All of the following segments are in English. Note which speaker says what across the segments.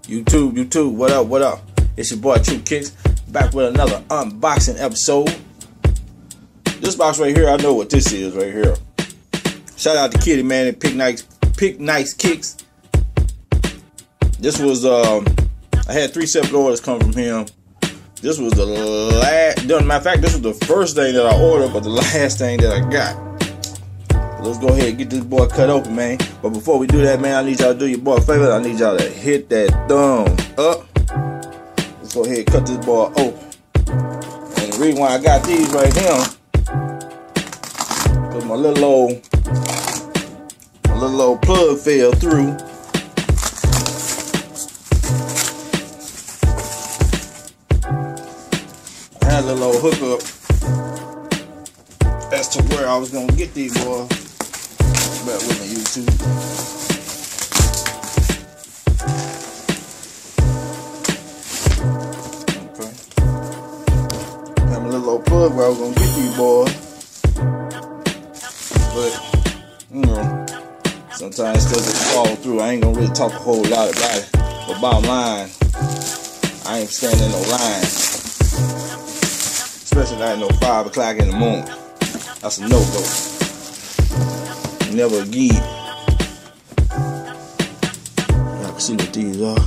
Speaker 1: YouTube, what up? It's your boy True Kicks, back with another unboxing episode. This box right here, I know what this is right here. Shout out to Kitty Man and Pick Nice Kicks. This was I had 3 separate orders come from him. This was the last. Matter of fact, this was the first thing that I ordered, but the last thing that I got. Let's go ahead and get this boy cut open, man. But before we do that, man, I need y'all to do your boy a favor. I need y'all to hit that thumb up. Let's go ahead and cut this boy open. And the reason why I got these right here, because my little old plug fell through. I had a little old hookup as to where I was gonna get these boys. Back with my YouTube. Okay. Have a little old plug where I was gonna get these boys. But, you know, sometimes stuff just fall through. I ain't gonna really talk a whole lot about it. But bottom line, I ain't standing in no line. Especially not at no 5 o'clock in the morning. That's a no-go. Never again. Y'all can see what these are.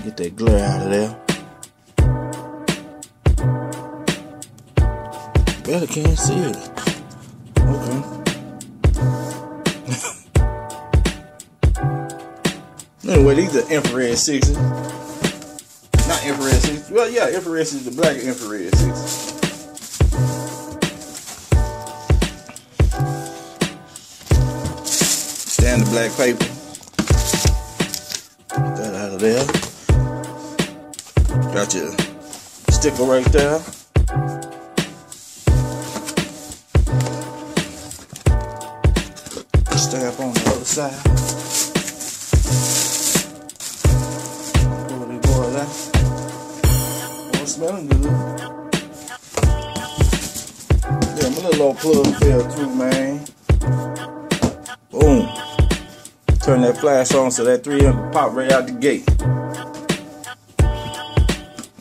Speaker 1: Get that glare out of there. Better can't see it. Okay. Anyway, these are infrared 6s. Not infrared 6s. Well, yeah, infrared 6s, the black infrared 6s. And the black paper. Get that out of there. Got your sticker right there. Stamp on the other side. Pull these boys out. Oh, it's smelling good. Yeah, my little old plug fell through, man. Boom. Turn that flash on so that 3 amp pop right out the gate.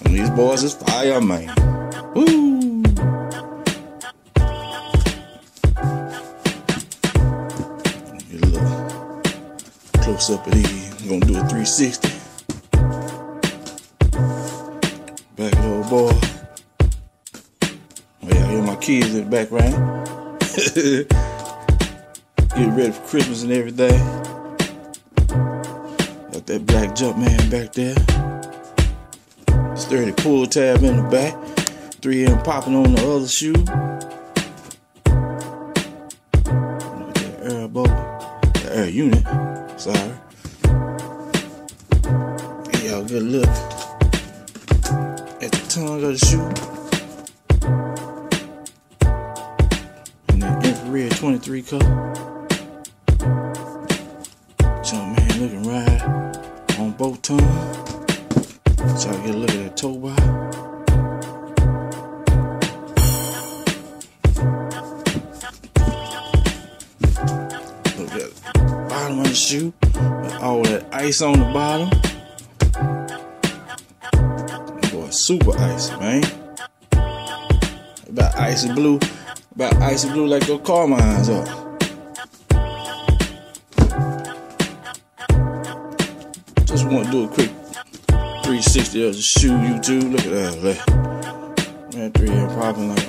Speaker 1: And these boys is fire, man. Woo! Get a little close up of these. I'm gonna do a 360. Back of the old boy. Oh yeah, I hear my kids in the background. Getting ready for Christmas and everything. Got that black Jumpman back there. Sturdy pull tab in the back. 3M popping on the other shoe. Look at that air bubble. The air unit. Sorry. Give y'all a good look at the tongue of the shoe. And that infrared 23 color. Jumpman looking right on both tongues. So I get a look at that toe bar. Look at the bottom of the shoe. All that ice on the bottom. Boy, super icy, man. About icy blue like those Carmines are. Just want to do a quick 360 of the shoe, YouTube. Look at that. Man, 3M popping like.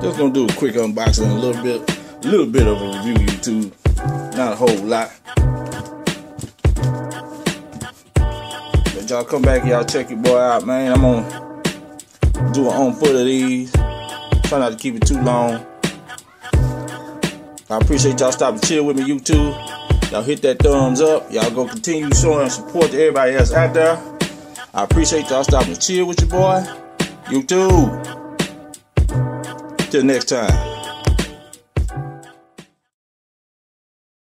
Speaker 1: Just gonna do a quick unboxing, a little bit of a review, YouTube. Not a whole lot. But y'all come back, y'all check your boy out, man. I'm gonna do an on foot of these. Try not to keep it too long. I appreciate y'all stopping to chill with me, YouTube. Y'all hit that thumbs up. Y'all go continue showing support to everybody else out there. I appreciate y'all stopping to chill with your boy. YouTube. Till next time.